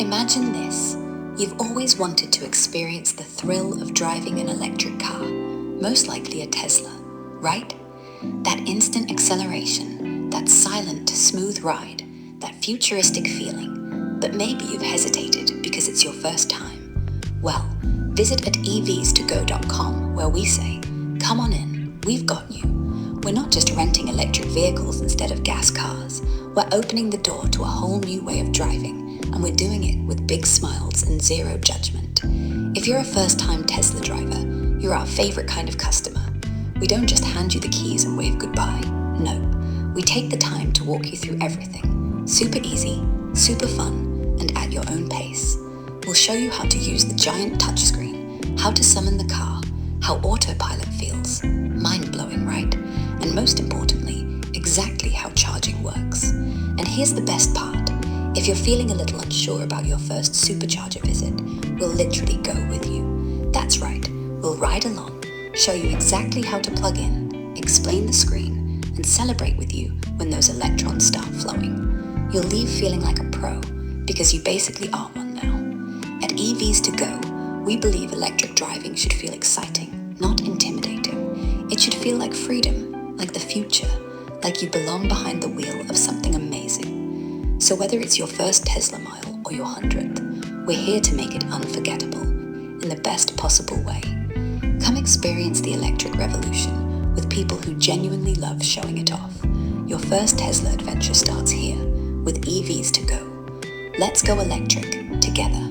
Imagine this. You've always wanted to experience the thrill of driving an electric car, most likely a Tesla, right? That instant acceleration, that silent, smooth ride, that futuristic feeling. But maybe you've hesitated because it's your first time. Well, visit at EVs2Go.com where we say, come on in, we've got you. We're not just renting electric vehicles instead of gas cars. We're opening the door to a whole new way of driving, and we're doing it with big smiles and zero judgment. If you're a first-time Tesla driver, you're our favorite kind of customer. We don't just hand you the keys and wave goodbye. No, we take the time to walk you through everything. Super easy, super fun, and at your own pace. We'll show you how to use the giant touchscreen, how to summon the car, how Autopilot feels. Mind-blowing, right? And most importantly, exactly how charging works. And here's the best part. If you're feeling a little unsure about your first Supercharger visit, we'll literally go with you. That's right, we'll ride along, show you exactly how to plug in, explain the screen, and celebrate with you when those electrons start flowing. You'll leave feeling like a pro, because you basically are one now. At EVs To Go, we believe electric driving should feel exciting, not intimidating. It should feel like freedom, like the future, like you belong behind the wheel of something amazing. So whether it's your first Tesla mile or your 100th, we're here to make it unforgettable in the best possible way. Come experience the electric revolution with people who genuinely love showing it off. Your first Tesla adventure starts here with EVs To Go. Let's go electric together.